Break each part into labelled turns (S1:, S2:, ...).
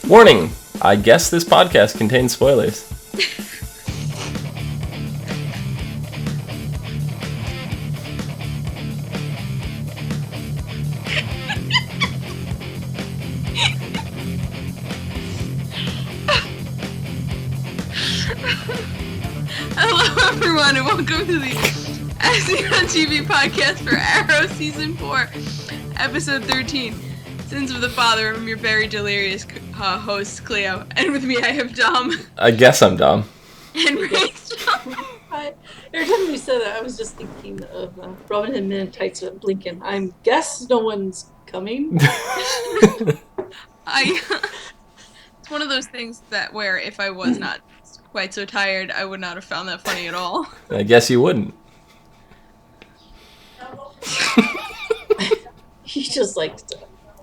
S1: Warning! I guess this podcast contains spoilers.
S2: Hello everyone and welcome to the on TV podcast for Arrow Season 4, Episode 13, Sins of the Father. I'm your very delirious host, Clio, and with me I have Dom.
S1: I guess I'm Dom.
S2: And Rachel.
S3: Every time you said that, I was just thinking of Robin Hood Men in Tights with Blinken. I guess no one's coming.
S2: It's one of those things that where if I was not quite so tired, I would not have found that funny at all.
S1: I guess you wouldn't.
S3: He just likes to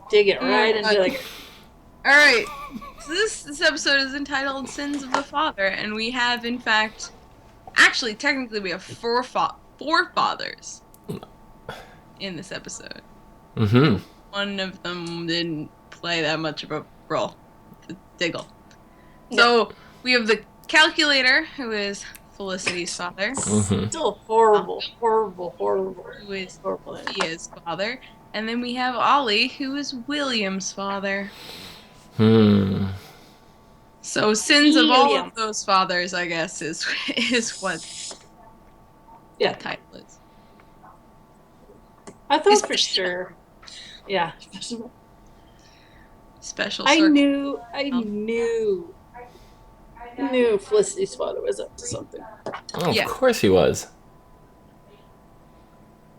S3: dig it right into like.
S2: Alright, so this episode is entitled Sins of the Father, and we have, in fact, actually, technically, we have four fathers in this episode.
S1: Mm-hmm.
S2: One of them didn't play that much of a role. Diggle. So, we have the Calculator, who is Felicity's father.
S1: Mm-hmm.
S3: Still horrible.
S2: Who is Ia's father. And then we have Ollie, who is William's father. So, sins of all of those fathers, I guess, is what the title is.
S3: I thought for sure. Yeah.
S2: Special
S3: I
S2: circle.
S3: knew Felicity's father was up to something.
S1: Oh,
S2: Yeah.
S1: Of course he was.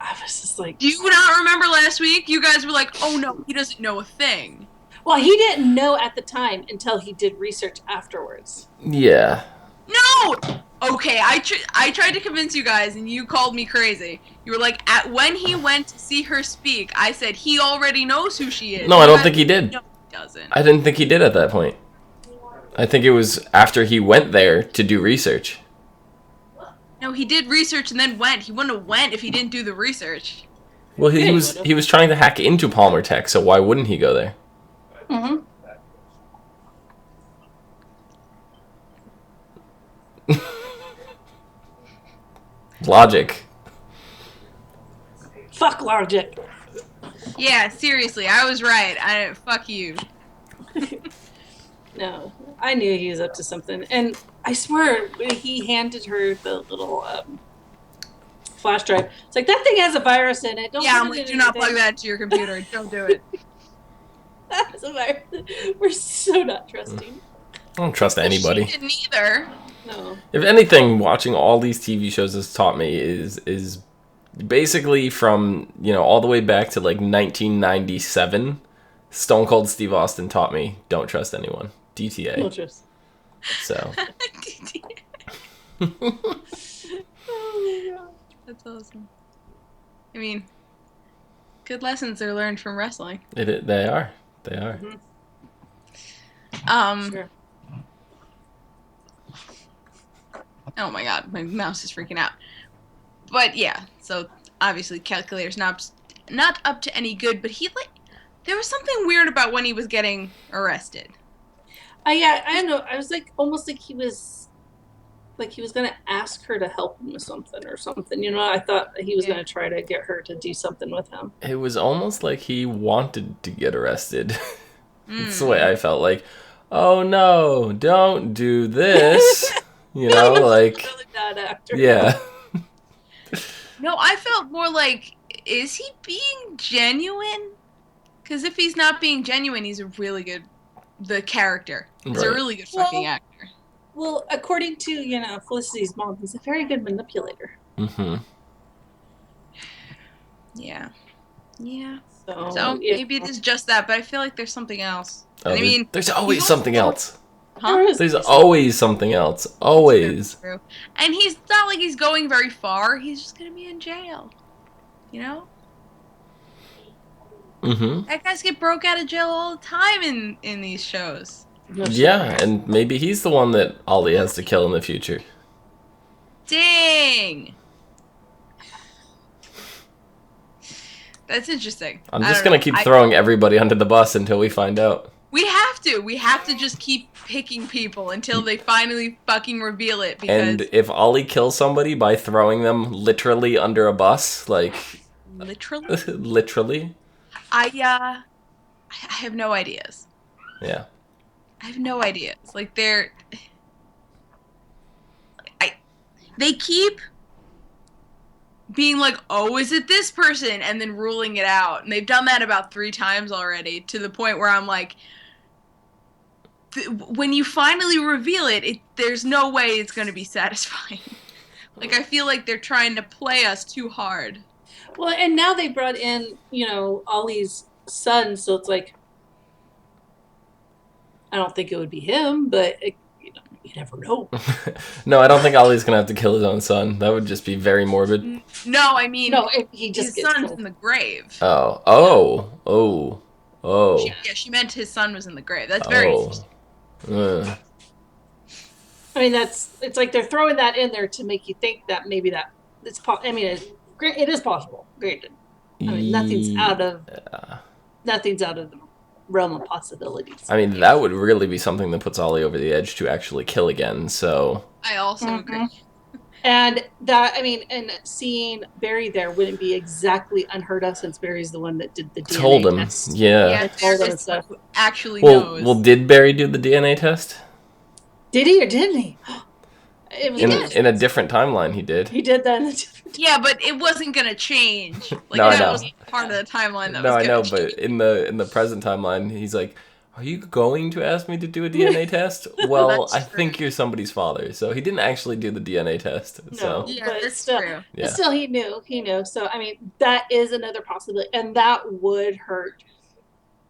S3: I was just like...
S2: Do you not remember last week? You guys were like, oh no, he doesn't know a thing.
S3: Well, he didn't know at the time until he did research afterwards.
S1: Yeah.
S2: No! Okay, I tried to convince you guys, and you called me crazy. You were like, when he went to see her speak, I said he already knows who she is.
S1: No, I don't think he did.
S2: No, he doesn't.
S1: I didn't think he did at that point. I think it was after he went there to do research.
S2: No, he did research and then went. He wouldn't have went if he didn't do the research.
S1: Well, he
S3: Yeah,
S1: was trying to hack into Palmer Tech, so why wouldn't he go there?
S3: Mm-hmm.
S1: Logic.
S3: Fuck logic.
S2: Yeah, seriously, I was right. Fuck you.
S3: No, I knew he was up to something. And I swear, when he handed her the little flash drive, it's like, that thing has a virus in it. Don't
S2: Yeah,
S3: put
S2: I'm
S3: it
S2: like,
S3: in
S2: do not
S3: anything.
S2: plug that into your computer. Don't do it.
S3: That's a virus. We're so not trusting.
S1: I don't trust anybody.
S2: She didn't either.
S3: No.
S1: If anything, watching all these TV shows has taught me is basically from, all the way back to like 1997, Stone Cold Steve Austin taught me, don't trust anyone. DTA.
S3: No trust.
S1: So.
S3: Oh my god.
S2: That's awesome. I mean, good lessons are learned from wrestling.
S1: They are. They are.
S3: Sure.
S2: Oh my god, my mouse is freaking out. But yeah, so obviously Calculator's not up to any good, but there was something weird about when he was getting arrested.
S3: Yeah, I don't know. I was like, almost like he was going to ask her to help him with something or something. I thought he was going to try to get her to do something with him.
S1: It was almost like he wanted to get arrested. That's the way I felt. Like, oh no, don't do this. Like,
S3: Really bad actor.
S1: yeah.
S2: No, I felt more like, is he being genuine? Because if he's not being genuine, he's a really good, the character. He's a
S1: Right.
S2: really good fucking actor.
S3: Well, according to, Felicity's mom, he's a very good manipulator.
S1: Mm-hmm.
S2: Yeah. Yeah.
S3: So,
S2: So
S3: yeah.
S2: maybe it is just that, but I feel like there's something else.
S1: Oh,
S2: I mean,
S1: there's always something else.
S2: huh?
S3: There is-
S1: There's always something else. Always.
S2: True. And he's not like he's going very far. He's just gonna be in jail.
S1: Mm-hmm.
S2: That guys get broke out of jail all the time in these shows.
S1: Yeah, and maybe he's the one that Ollie has to kill in the future.
S2: Dang. That's interesting.
S1: I'm
S2: I
S1: just
S2: don't
S1: gonna
S2: know.
S1: keep throwing everybody under the bus until we find out.
S2: We have to. We have to just keep picking people until they finally fucking reveal it. Because
S1: And if Ollie kills somebody by throwing them literally under a bus, like
S2: literally,
S1: literally,
S2: I have no ideas.
S1: yeah.
S2: I have no ideas. Like they keep being like, oh, is it this person? And then ruling it out. And they've done that about 3 times already, to the point where I'm like, when you finally reveal it, there's no way it's going to be satisfying. Like, I feel like they're trying to play us too hard.
S3: Well, and now they brought in, Ollie's son, so it's like, I don't think it would be him, but you never know.
S1: No, I don't think Ollie's gonna have to kill his own son. That would just be very morbid.
S2: No, I mean,
S3: No, if he just
S2: his
S3: gets
S2: son's
S3: killed.
S2: in the grave.
S1: Oh.
S2: She meant his son was in the grave. That's very interesting.
S3: I mean, it's like they're throwing that in there to make you think that maybe that it's it is possible. Granted, I mean, nothing's out of the realm of possibilities.
S1: I mean, that would really be something that puts Ollie over the edge to actually kill again. So
S2: I also agree.
S3: And that, I mean, and seeing Barry there wouldn't be exactly unheard of, since Barry's the one that did the DNA
S1: told him,
S3: test.
S1: yeah.
S2: Told him stuff. Who actually
S1: knows.
S2: knows.
S1: Well, did Barry do the DNA test?
S3: Did he or didn't he? It was
S1: in a different timeline. He did.
S3: He did that in a different.
S2: Yeah, but it wasn't gonna change. Like,
S1: no,
S2: that was part of the timeline. That was
S1: I know,
S2: change.
S1: but in the present timeline, he's like, "Are you going to ask me to do a DNA test?" Well, I think you're somebody's father, so he didn't actually do the DNA test. So.
S3: No,
S2: Yeah,
S3: but
S2: that's
S3: still,
S2: true.
S3: Yeah. But still, he knew. So, I mean, that is another possibility, and that would hurt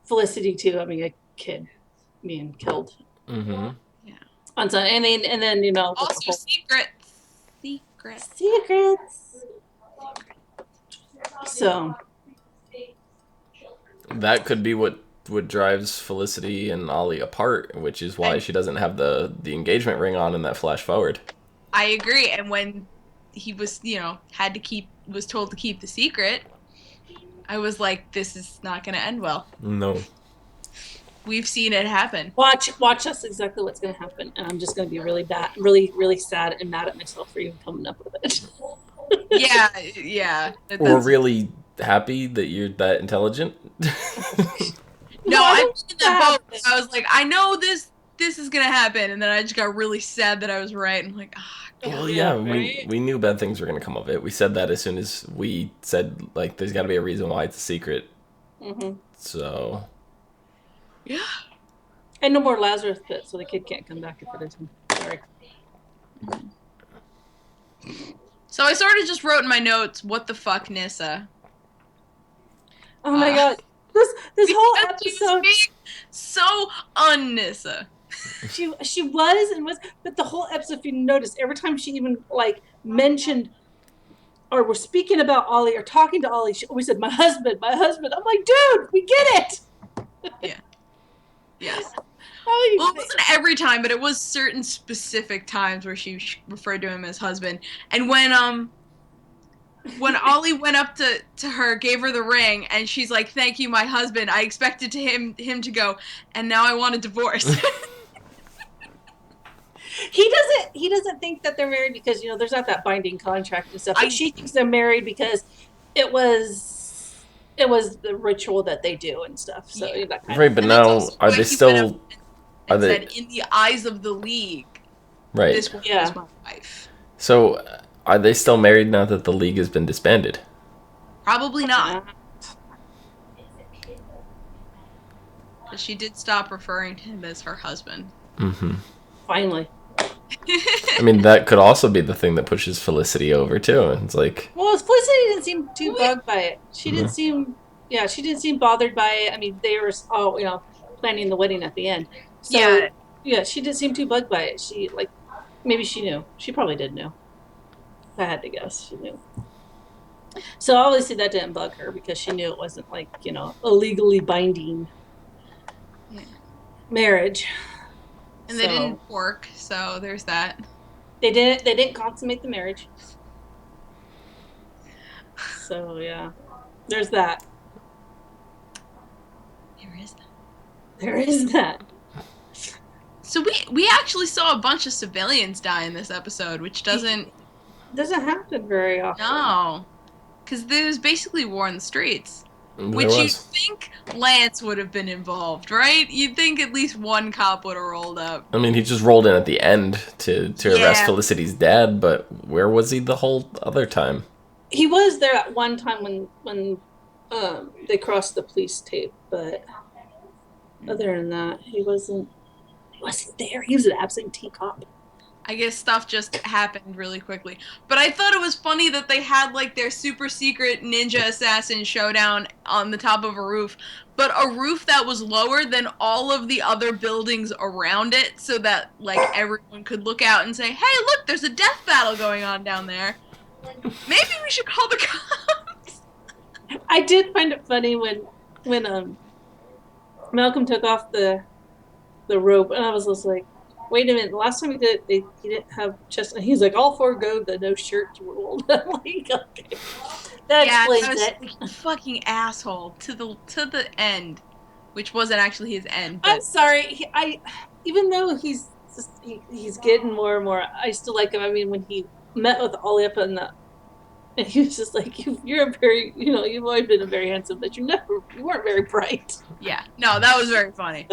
S3: Felicity too. I mean, a kid being killed.
S1: Mm-hmm.
S2: Yeah.
S3: On some, and then
S2: Also, secrets.
S3: So
S1: that could be what drives Felicity and Ollie apart, which is why she doesn't have the engagement ring on in that flash forward.
S2: I agree. And when he was, was told to keep the secret, I was like, this is not going to end well.
S1: No.
S2: We've seen it happen.
S3: Watch us exactly what's going to happen, and I'm just going to be really bad, really, really sad and mad at myself for even coming up with it.
S2: Yeah.
S1: We're really happy that you're that intelligent.
S2: No, I did that both. I was like, I know this is gonna happen, and then I just got really sad that I was right. I'm like, God.
S1: Well, yeah,
S2: right?
S1: we knew bad things were gonna come of it. We said that as soon as we said, like, there's got to be a reason why it's a secret.
S3: Mm-hmm.
S1: So.
S2: Yeah.
S3: And no more Lazarus pit, so the kid can't come back if it isn't. Sorry.
S2: So I sort of just wrote in my notes, "What the fuck, Nissa?"
S3: Oh my god, this whole episode
S2: so un-Nissa.
S3: She was, but the whole episode, if you notice, every time she even mentioned or was speaking about Ollie or talking to Ollie, she always said, my husband. I'm like, dude, we get it.
S2: Yeah. Yes. Well, it wasn't every time, but it was certain specific times where she referred to him as husband. And when Ollie went up to her, gave her the ring, and she's like, "Thank you, my husband," I expected him to go, "And now I want a divorce."
S3: He doesn't think that they're married because there's not that binding contract and stuff. She thinks they're married because it was the ritual that they do and stuff. So that kind
S1: right, but now are they still?
S2: Are they said, in the eyes of the league?
S1: Right.
S2: This one is my wife.
S1: So are they still married now that the league has been disbanded?
S2: Probably not. But she did stop referring to him as her husband.
S1: Mm-hmm.
S3: Finally.
S1: I mean, that could also be the thing that pushes Felicity over too. It's like,
S3: well, Felicity didn't seem too bugged by it. She didn't seem bothered by it. I mean, they were all planning the wedding at the end. So, yeah, she didn't seem too bugged by it. She maybe she knew. She probably did know. If I had to guess, she knew. So obviously that didn't bug her because she knew it wasn't a legally binding marriage.
S2: And they didn't work, so there's that.
S3: They didn't consummate the marriage. So yeah, there's that.
S2: There is that.
S3: There is that.
S2: So we actually saw a bunch of civilians die in this episode, which doesn't
S3: happen very often.
S2: No, because there was basically war in the streets,
S1: There
S2: which you'd
S1: was.
S2: think Lance would have been involved, right? You'd think at least one cop would have rolled up.
S1: I mean, he just rolled in at the end to arrest
S2: Yeah.
S1: Felicity's dad, but where was he the whole other time?
S3: He was there at one time when they crossed the police tape, but other than that, he wasn't there. He was an absentee cop.
S2: I guess stuff just happened really quickly. But I thought it was funny that they had like their super secret ninja assassin showdown on the top of a roof, but a roof that was lower than all of the other buildings around it, so that like everyone could look out and say, "Hey, look, there's a death battle going on down there. Maybe we should call the cops."
S3: I did find it funny when Malcolm took off the rope, and I was just like, wait a minute, the last time he did it, he didn't have chest, and he's like, I'll forego the no shirt rule. I'm like, okay. That explains it.
S2: Fucking asshole to the end, which wasn't actually his end. But...
S3: I'm sorry. Even though he's getting more and more, I still like him. I mean, when he met with Ollie up and he was just like, you're a very, you've always been a very handsome, but you weren't very bright.
S2: Yeah, no, that was very funny.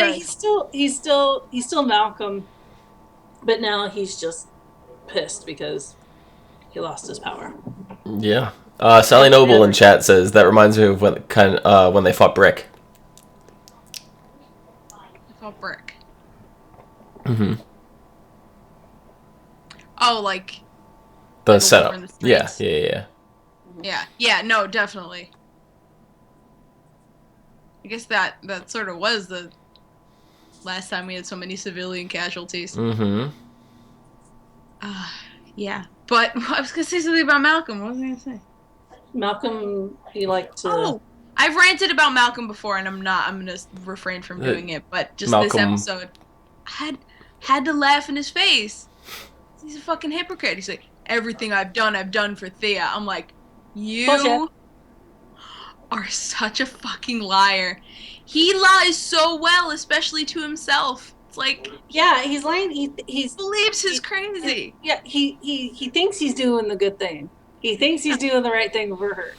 S3: He's still Malcolm, but now he's just pissed because he lost his power.
S1: Yeah. Sally Noble in chat says that reminds me of when they fought Brick.
S2: Brick.
S1: Mm-hmm.
S2: Oh, like
S1: the setup. Yeah.
S2: Yeah. No, definitely. I guess that sort of was the last time we had so many civilian casualties.
S1: Mm-hmm.
S2: Yeah. But I was gonna say something about Malcolm. What was I gonna say?
S3: Malcolm, he liked to.
S2: Oh, I've ranted about Malcolm before, and I'm gonna refrain from doing it. But just
S1: Malcolm...
S2: this episode, I had to laugh in his face. He's a fucking hypocrite. He's like, everything I've done for Thea. I'm like, you are such a fucking liar. He lies so well, especially to himself. It's like,
S3: yeah, he's lying. He
S2: believes he's crazy.
S3: Yeah, he thinks he's doing the good thing. He thinks he's doing the right thing for her.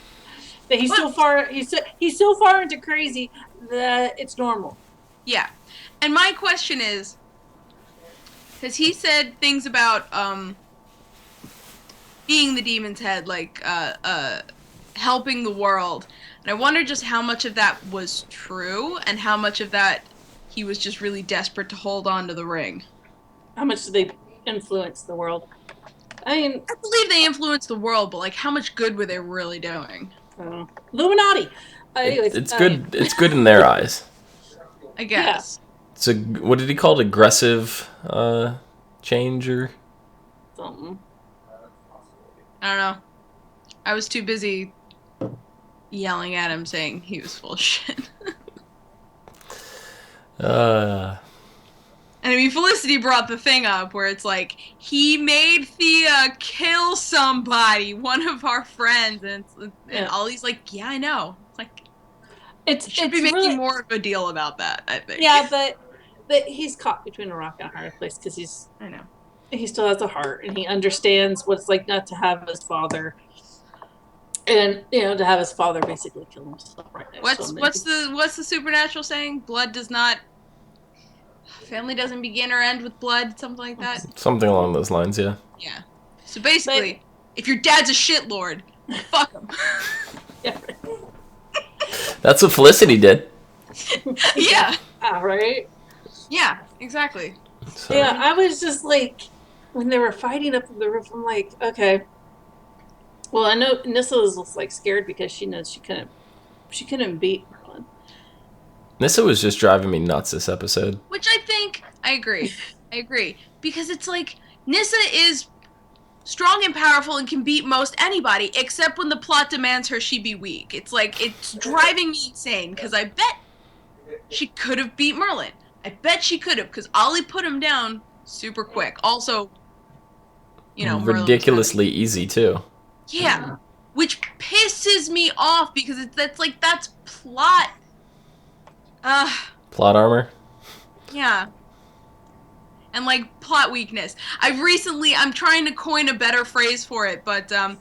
S3: But he's so far into crazy that it's normal.
S2: Yeah. And my question is, because he said things about being the demon's head, like helping the world. And I wonder just how much of that was true and how much of that he was just really desperate to hold on to the ring.
S3: How much do they influence the world? I mean,
S2: I believe they influenced the world, but like how much good were they really doing?
S3: Illuminati.
S1: It's good. It's good in their eyes.
S2: I guess.
S3: Yeah.
S1: So what did he call it? Aggressive change or
S3: something?
S2: I don't know. I was too busy yelling at him saying he was full of shit. And I mean, Felicity brought the thing up where it's like, he made Thea kill somebody, one of our friends, and Ollie's like, yeah, I know. Like, it should be making really more of a deal about that, I think.
S3: Yeah, but he's caught between a rock and a hard place because he still has a heart and he understands what it's like not to have his father, and to have his father basically kill himself right now.
S2: What's the supernatural saying? Family doesn't begin or end with blood, something like that.
S1: Something along those lines, yeah.
S2: Yeah. So basically, if your dad's a shitlord, fuck him.
S3: Yeah.
S1: That's what Felicity did.
S2: Yeah.
S3: Right?
S2: Yeah, exactly.
S1: So.
S3: Yeah, I was just like, when they were fighting up on the roof, I'm like, okay. Well, I know Anisa was like scared because she knows she couldn't beat Merlin.
S1: Nissa was just driving me nuts this episode.
S2: Which I agree. Because it's like, Nissa is strong and powerful and can beat most anybody, except when the plot demands she be weak. It's like, it's driving me insane, because I bet she could have beat Merlin. I bet she could have, because Ollie put him down super quick. Also,
S1: ridiculously easy, too.
S2: Yeah. Which pisses me off, because that's plot
S1: Plot armor.
S2: Yeah. And like plot weakness. I'm trying to coin a better phrase for it, but I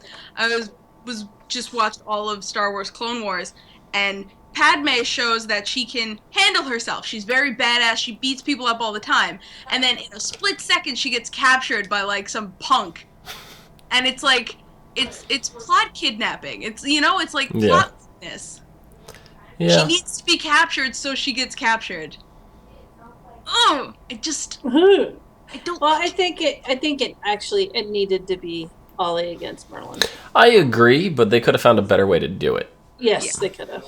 S2: was just watched all of Star Wars Clone Wars, and Padme shows that she can handle herself. She's very badass. She beats people up all the time, and then in a split second she gets captured by like some punk, and it's like it's plot kidnapping. It's like plot weakness.
S1: Yeah.
S2: She needs to be captured, so she gets captured. Oh, I don't.
S3: Well, I think it actually needed to be Ollie against Merlin.
S1: I agree, but they could have found a better way to do it.
S3: Yes, they could have.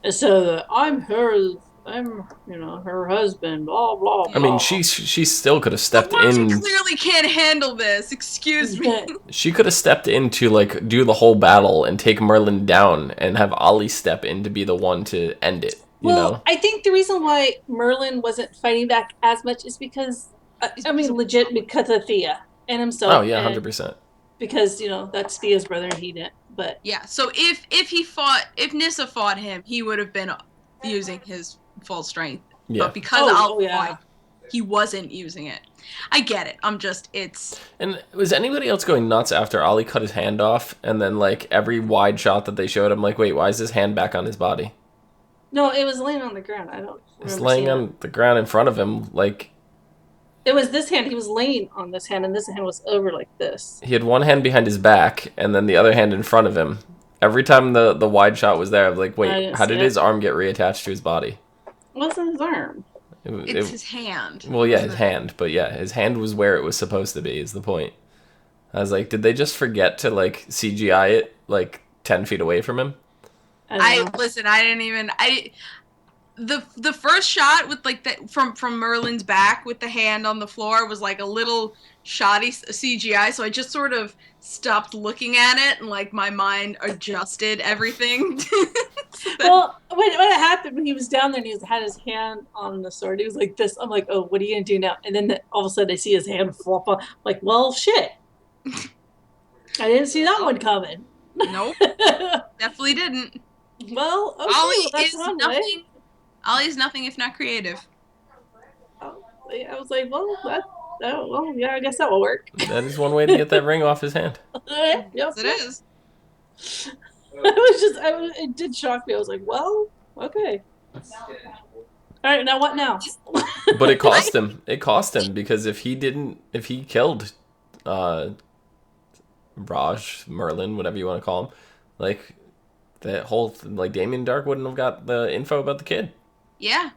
S3: And so I'm her husband. Blah blah. Blah.
S1: I mean, she still could have stepped in.
S2: Clearly can't handle this. Excuse me.
S1: She could have stepped in to like do the whole battle and take Merlin down, and have Ollie step in to be the one to end it. You know?
S3: I think the reason why Merlin wasn't fighting back as much is because, legit because of Thea and himself.
S1: Oh yeah, 100%.
S3: Because that's Thea's brother and he didn't. But
S2: yeah, so if Nissa fought him, he would have been using his full strength.
S1: Yeah.
S2: But because Ollie fought, he wasn't using it. I get it.
S1: And was anybody else going nuts after Ollie cut his hand off, and then like every wide shot that they showed, I'm like, wait, why is his hand back on his body?
S3: No, it was laying on the ground. I don't.
S1: It's laying on the ground in front of him, like.
S3: It was this hand. He was laying on this hand, and this hand was over like this.
S1: He had one hand behind his back, and then the other hand in front of him. Every time the wide shot was there, I was like, wait, how did his arm get reattached to his body?
S3: It wasn't his arm.
S2: It's his hand.
S1: Well, yeah, his hand. But yeah, his hand was where it was supposed to be, is the point. I was like, did they just forget to, like, CGI it, like, 10 feet away from him?
S2: The first shot with like that from Merlin's back with the hand on the floor was like a little shoddy CGI, so I just sort of stopped looking at it and like my mind adjusted everything.
S3: Well, when it happened, when he was down there and he had his hand on the sword, he was like this. I'm like, oh, what are you gonna do now? And then all of a sudden I see his hand flop on. I'm like, well, shit. I didn't see that one coming.
S2: Nope, definitely didn't.
S3: Well, okay,
S2: Ollie is nothing if not creative.
S3: I was like, yeah, I guess that will work.
S1: That is one way to get that ring off his hand.
S3: Yes,
S2: it is.
S3: It did shock me. I was like, well, okay. All right, now what now?
S1: But it cost him. It cost him because if he killed Raj, Merlin, whatever you want to call him, like that whole like Damien Dark wouldn't have got the info about the kid.
S2: Yeah.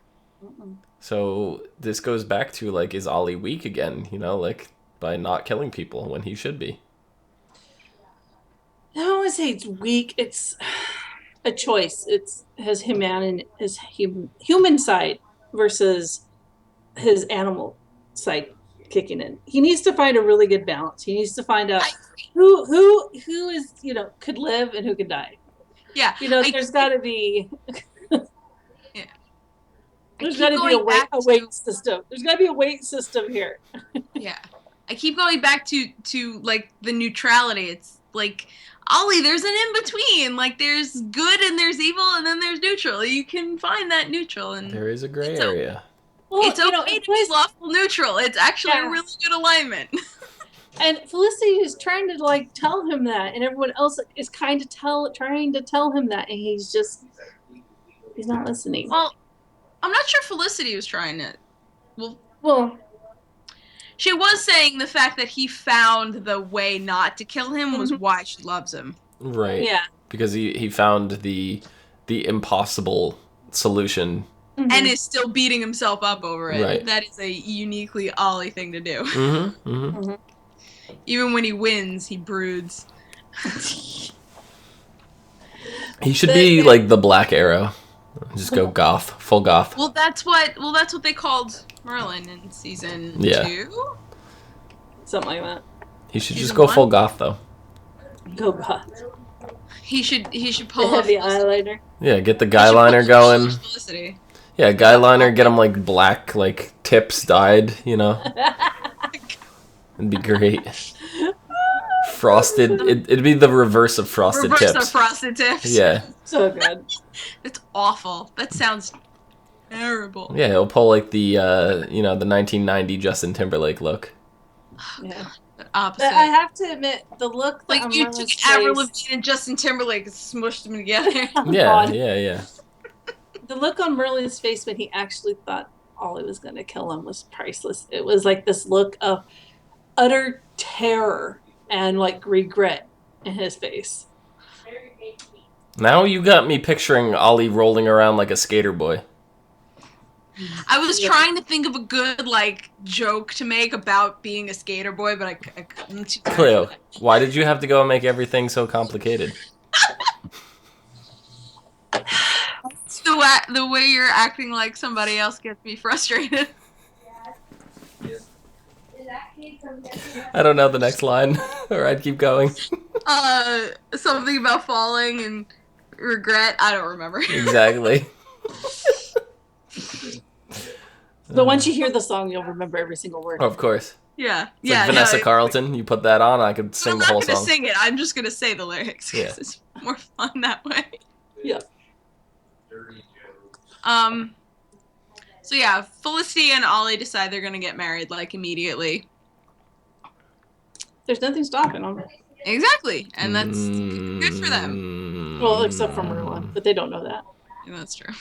S1: So this goes back to like, is Ollie weak again? Like by not killing people when he should be.
S3: I don't want to say it's weak. It's a choice. It's his human side versus his animal side kicking in. He needs to find a really good balance. He needs to find out who is could live and who could die.
S2: Yeah,
S3: there's got to be.
S2: Yeah.
S3: There's got to be a weight system. There's got to be a weight system here.
S2: Yeah, I keep going back to like the neutrality. It's like Ollie, there's an in between. Like there's good and there's evil, and then there's neutral. You can find that neutral, and
S1: there is a gray area.
S2: It's okay to be lawful neutral. It's actually a really good alignment.
S3: And Felicity is trying to like tell him that, and everyone else is trying to tell him that, and he's not listening.
S2: Well, I'm not sure Felicity was trying to.
S3: Well,
S2: she was saying the fact that he found the way not to kill him was why she loves him.
S1: Right.
S3: Yeah.
S1: Because he found the impossible solution.
S3: Mm-hmm.
S2: And is still beating himself up over it.
S1: Right.
S2: That is a uniquely Ollie thing to do.
S1: Mm-hmm. Mm-hmm.
S3: Mm-hmm.
S2: Even when he wins, he broods.
S1: He should be like the Black Arrow. Just go goth, full goth.
S2: Well, that's what they called Merlin in season 2.
S3: Something like that.
S1: He should just go full goth though.
S3: Go goth.
S2: He should pull off
S3: the eyeliner.
S1: Yeah, get the guy liner going.
S2: Felicity.
S1: Yeah, guy liner, get him like black, like tips dyed, It'd be great. Frosted. It'd be the reverse of frosted tips.
S2: Reverse of frosted tips.
S1: Yeah.
S3: So good.
S2: It's awful. That sounds terrible.
S1: Yeah, he'll pull like the the 1990 Justin Timberlake look.
S3: Yeah.
S2: The opposite.
S3: But I have to admit, the look that
S2: Like you took
S3: Merlin's
S2: Avril
S3: face,
S2: Lavigne and Justin Timberlake and smushed them together.
S3: oh,
S1: Yeah,
S3: God.
S1: yeah.
S3: The look on Merlin's face when he actually thought Ollie was going to kill him was priceless. It was like this look of utter terror and like regret in his face.
S1: Now you got me picturing Ollie rolling around like a skater boy.
S2: I was trying to think of a good like joke to make about being a skater boy, but I couldn't. Too
S1: Clio, why did you have to go and make everything so complicated?
S2: The way you're acting like somebody else gets me frustrated.
S1: I don't know the next line, or I'd keep going.
S2: Something about falling and regret. I don't remember.
S1: Exactly.
S3: But once you hear the song, you'll remember every single word.
S1: Of course.
S2: Yeah.
S1: It's like Vanessa Carlton. You put that on, I could sing the whole song.
S2: I'm not gonna sing it. I'm just gonna say the lyrics because it's more fun that way.
S3: Yeah.
S2: So yeah, Felicity and Ollie decide they're gonna get married like immediately.
S3: There's nothing stopping them.
S2: Exactly, and that's good for them.
S3: Well, except for Merlin, but they don't know that.
S2: Yeah, that's true.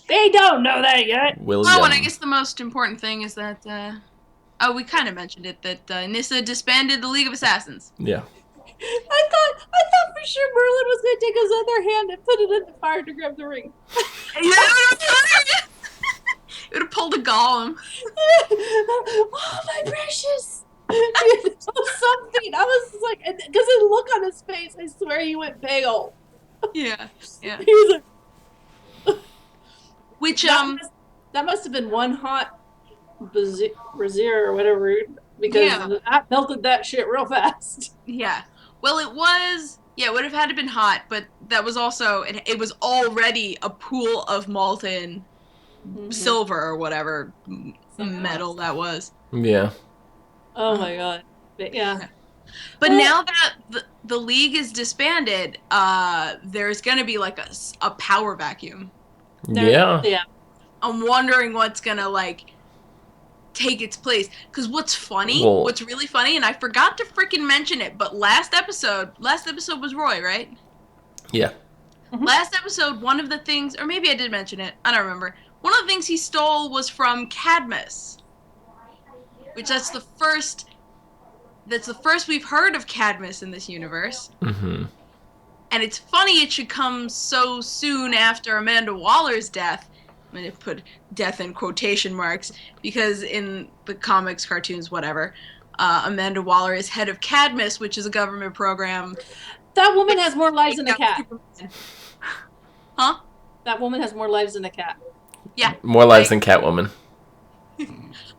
S3: They don't know that yet.
S2: And I guess the most important thing is that we kind of mentioned it, that Anisa disbanded the League of Assassins.
S1: Yeah.
S3: I thought for sure Merlin was going to take his other hand and put it in the fire to grab the ring.
S2: It would have pulled a golem.
S3: Oh, my precious. Something. I was like, because the look on his face, I swear he went pale.
S2: Yeah.
S3: He was like,
S2: which
S3: that must have been one hot brazier or whatever, because that melted that shit real fast.
S2: Yeah. Well, it would have had to been hot, but that was also it was already a pool of molten silver or whatever metal that was.
S1: Yeah.
S3: Oh my god. But yeah.
S2: But now that the league is disbanded, there's gonna be like a power vacuum.
S1: Yeah.
S2: I'm wondering what's gonna like take its place. Because what's really funny, and I forgot to freaking mention it, but last episode was Roy, right?
S1: Yeah.
S2: Mm-hmm. Last episode, one of the things, or maybe I did mention it, I don't remember. One of the things he stole was from Cadmus, which that's the first we've heard of Cadmus in this universe.
S1: Mm-hmm.
S2: And it's funny it should come so soon after Amanda Waller's death. I'm going to put death in quotation marks, because in the comics, cartoons, whatever, Amanda Waller is head of Cadmus, which is a government program.
S3: That woman has more lives than a cat.
S2: Huh?
S3: That woman has more lives than a cat.
S2: Yeah.
S1: More lives than Catwoman.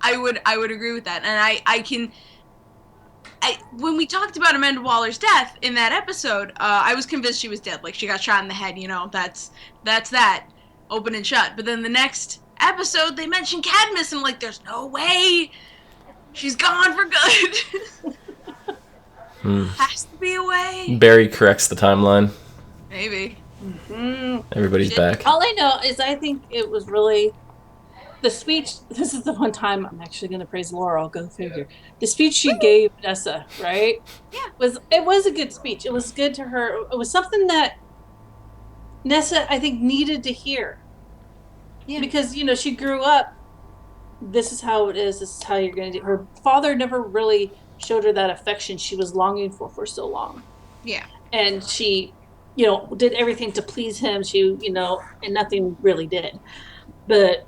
S2: I would agree with that. And when we talked about Amanda Waller's death in that episode, I was convinced she was dead. Like, she got shot in the head, that's that. Open and shut. But then the next episode, they mentioned Cadmus, and I'm like, there's no way. She's gone for good. Has to be a way.
S1: Barry corrects the timeline.
S2: Maybe.
S3: Mm-hmm.
S1: Everybody's back.
S3: All I know is I think it was really the speech. This is the one time I'm actually going to praise Laura. I'll go figure. The speech she gave Nessa, right?
S2: Yeah.
S3: It was a good speech. It was good to her. It was something that Nessa, I think, needed to hear. Yeah. Because, she grew up, this is how it is, this is how you're going to do. Her father never really showed her that affection she was longing for so long.
S2: Yeah.
S3: And she, did everything to please him. She, and nothing really did. But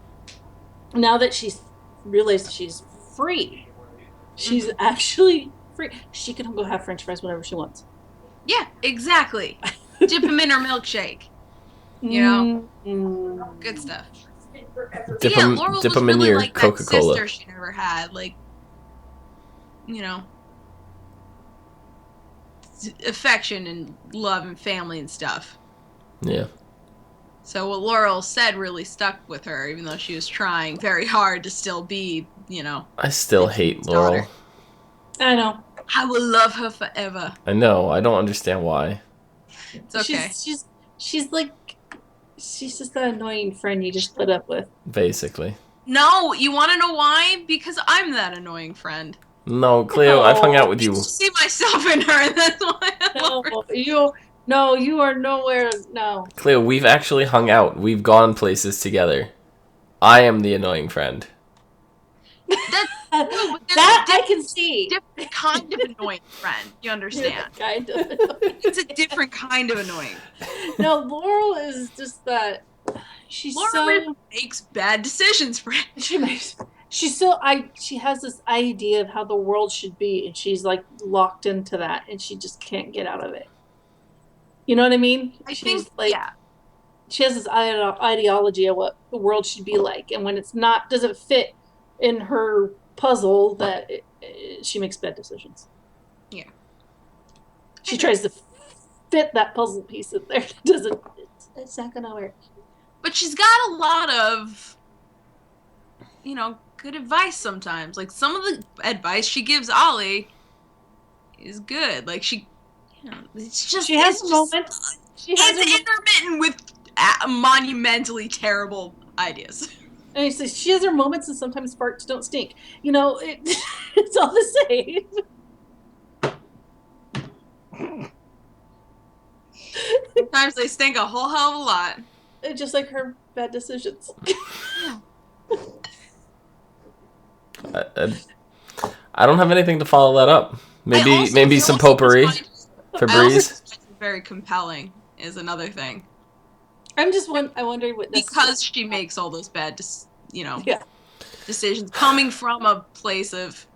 S3: now that she's realized she's free, she's actually free. She can go have French fries whenever she wants.
S2: Yeah, exactly. Dip them in her milkshake. Good stuff.
S1: Dip
S2: Laurel
S1: them
S2: was
S1: in
S2: really
S1: your
S2: like
S1: Coca-Cola.
S2: that sister she never had, like, affection and love and family and stuff.
S1: Yeah.
S2: So what Laurel said really stuck with her, even though she was trying very hard to still be,
S1: I still hate Laurel.
S2: Daughter.
S3: I know.
S2: I will love her forever.
S1: I know. I don't understand why.
S2: It's okay.
S3: She's like, She's just that annoying friend you just put up with.
S1: Basically.
S2: No, you want to know why? Because I'm that annoying friend.
S1: No, Clio, I've hung out with
S2: I
S1: you.
S2: see myself in her, and that's why I love her.
S3: You are nowhere. No.
S1: Clio, we've actually hung out. We've gone places together. I am the annoying friend.
S3: That I can see.
S2: Different kind of annoying friend. You understand?
S3: Kind of.
S2: It's a different kind of annoying.
S3: No, Laurel is just that.
S2: Laurel makes bad decisions, friend.
S3: She has this idea of how the world should be, and she's like locked into that, and she just can't get out of it. You know what I mean? She has this ideology of what the world should be like, and when it's not, doesn't fit in her puzzle, that she makes bad decisions.
S2: Yeah.
S3: She tries to fit that puzzle piece in there. It's not gonna work.
S2: But she's got a lot of, good advice sometimes. Like, some of the advice she gives Ollie is good. Like, it's just...
S3: She has moments.
S2: It's intermittent with monumentally terrible ideas.
S3: And he says she has her moments, and sometimes farts don't stink. It's all the same.
S2: Sometimes they stink a whole hell of a lot.
S3: Just like her bad decisions.
S1: I don't have anything to follow that up. Maybe some potpourri for Breeze.
S2: Very compelling is another thing.
S3: I wonder what
S2: because she makes all those bad, decisions coming from a place of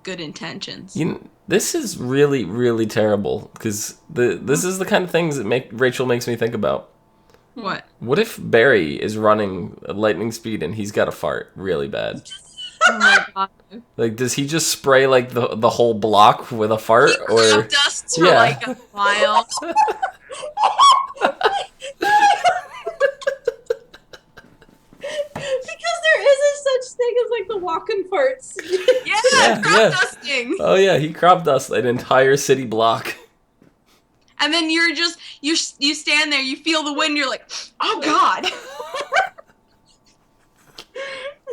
S2: good intentions.
S1: This is really, really terrible because this is the kind of things that Rachel makes me think about.
S2: What?
S1: What if Barry is running at lightning speed and he's got a fart really bad?
S2: Oh my god!
S1: Like, does he just spray like the whole block with a fart, or
S2: dusts for like a while?
S3: Because there isn't such thing as like the walking farts.
S2: Yeah, crop dusting.
S1: Oh yeah, he crop dusts an entire city block.
S2: And then you stand there, you feel the wind, you're like, oh god.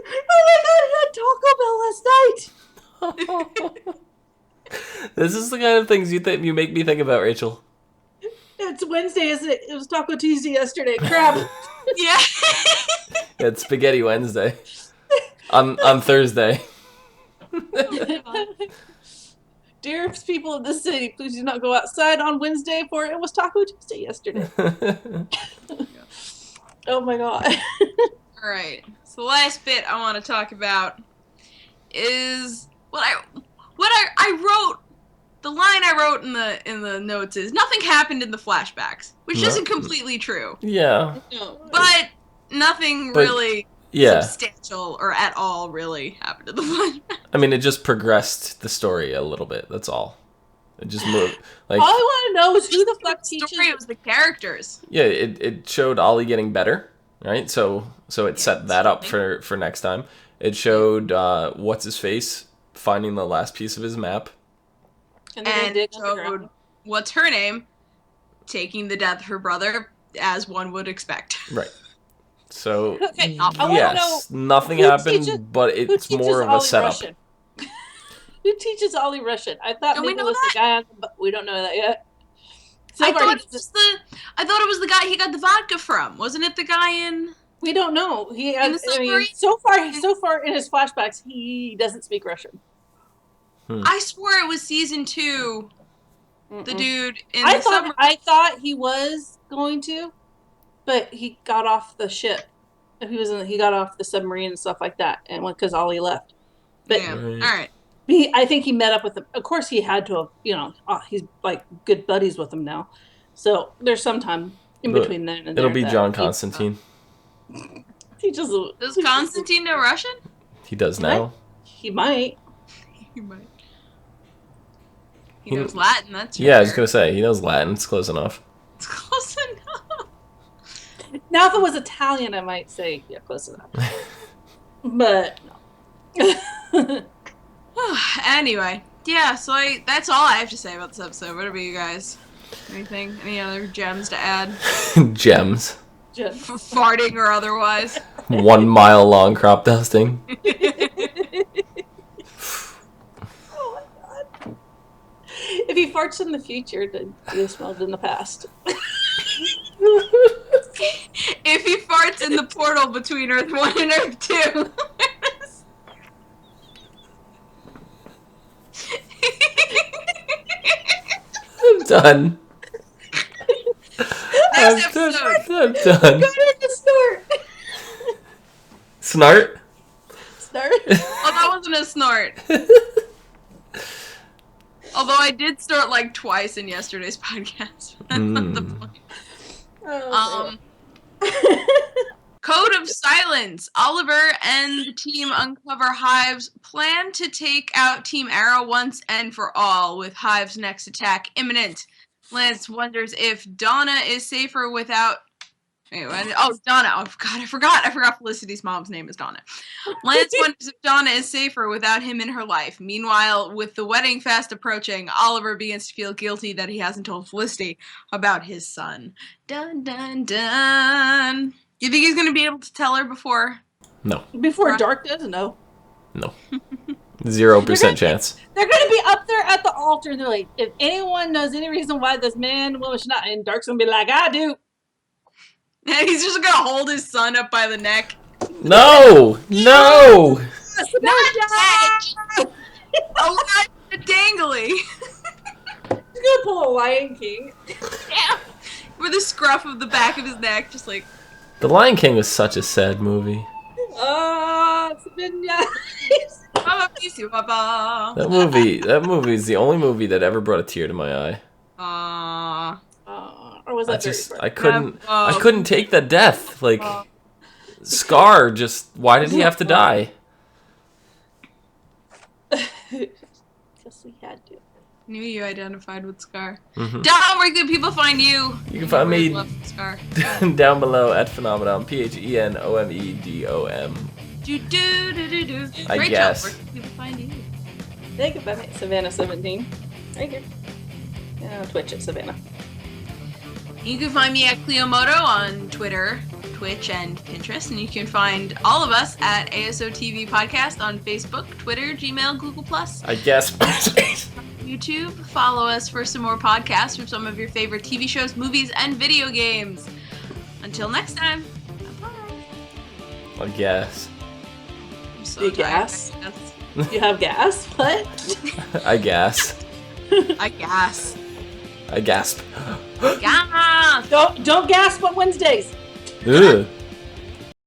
S3: Oh my god, I had Taco Bell last night.
S1: This is the kind of things you make me think about, Rachel.
S3: It's Wednesday, isn't it? It was Taco Tuesday yesterday. Crap.
S2: Yeah.
S1: It's Spaghetti Wednesday. On Thursday.
S3: Dear people of the city, please do not go outside on Wednesday, for it was Taco Tuesday yesterday. Oh my god.
S2: All right. So the last bit I want to talk about is what I wrote. The line I wrote in the notes is nothing happened in the flashbacks, which isn't completely true.
S1: Yeah.
S2: But nothing really substantial or at all really happened in the flashbacks.
S1: I mean, it just progressed the story a little bit. That's all. It just moved. Like,
S3: all I want to know is who the fuck teaches.
S2: Story was the characters.
S1: Yeah, it showed Ollie getting better, right? So it set that up for next time. It showed what's his face finding the last piece of his map.
S2: And it showed what's her name taking the death of her brother, as one would expect.
S1: Right. So
S3: yes,
S1: nothing happened, but it's more of a setup.
S3: Russian? Who teaches Ollie Russian? I thought maybe it was the guy but we don't know that yet.
S2: I thought it was the guy he got the vodka from. Wasn't it the guy in?
S3: We don't know. He has, so far in his flashbacks, he doesn't speak Russian.
S2: I swore it was season 2. The dude in the submarine.
S3: I thought he was going to, but he got off the ship. He got off the submarine and stuff like that, and because Ollie left. But
S2: all right.
S3: I think he met up with him. Of course, he had to have. He's like good buddies with him now. So there's some time in between then and
S1: it'll be John Constantine.
S2: Does Constantine know Russian?
S1: He does now.
S3: He might.
S2: He knows Latin, that's
S1: I was gonna say, he knows Latin. It's close enough.
S2: It's close enough.
S3: Now, if it was Italian, I might say, yeah, close enough. But, no.
S2: Anyway, yeah, so that's all I have to say about this episode. What about you guys? Anything? Any other gems to add?
S1: Gems.
S2: Farting or otherwise.
S1: 1 mile long crop dusting.
S3: Oh my god. If he farts in the future, then he smelled in the past.
S2: If he farts in the portal between Earth 1 and Earth 2.
S1: I'm done.
S2: Next episode.
S1: I'm done.
S3: Go ahead and snort.
S1: Snart?
S3: Snort?
S2: Oh, that wasn't a snort. Although I did snort like twice in yesterday's podcast. That's not the point. Code of Silence. Oliver and the team uncover Hive's plan to take out Team Arrow once and for all, with Hive's next attack imminent. Lance wonders if Donna is safer without... Donna. Oh, God, I forgot Felicity's mom's name is Donna. Lance wonders if Donna is safer without him in her life. Meanwhile, with the wedding fast approaching, Oliver begins to feel guilty that he hasn't told Felicity about his son. Dun, dun, dun. You think he's going to be able to tell her before?
S1: No.
S3: Before dark does? No.
S1: No. 0% chance.
S3: They're going to be up there at the altar, and they're like, if anyone knows any reason why this man, woman should not, and Dark's going to be like, I do.
S2: And he's just going to hold his son up by the neck.
S1: No! No!
S2: Not dead! Alive and dangly.
S3: He's going to pull a Lion King.
S2: Yeah. With the scruff of the back of his neck, just like...
S1: The Lion King was such a sad movie. That movie is the only movie that ever brought a tear to my eye.
S3: Or was that
S1: I couldn't take the death. Like, Scar just, why did he have to die?
S3: Because he had to.
S2: Knew you identified with Scar.
S1: Mm-hmm.
S2: Dom, where can people find you?
S1: You can find me
S2: Scar.
S1: down below at Phenomenon, PHENOMEDOM. I guess.
S2: Where can people find you?
S3: They can find me at Savannah17. Right here. And on Twitch at Savannah.
S2: You can find me at Clio on Twitter, Twitch, and Pinterest. And you can find all of us at ASOTV Podcast on Facebook, Twitter, Gmail, Google+.
S1: I guess.
S2: YouTube. Follow us for some more podcasts from some of your favorite TV shows, movies, and video games. Until next time. Bye-bye.
S1: I guess.
S2: I'm so tired.
S3: Gas? You have gas? What?
S1: I guess.
S2: I gas.
S1: I gasp.
S2: Gas!
S3: Don't gasp on Wednesdays.
S1: Ugh.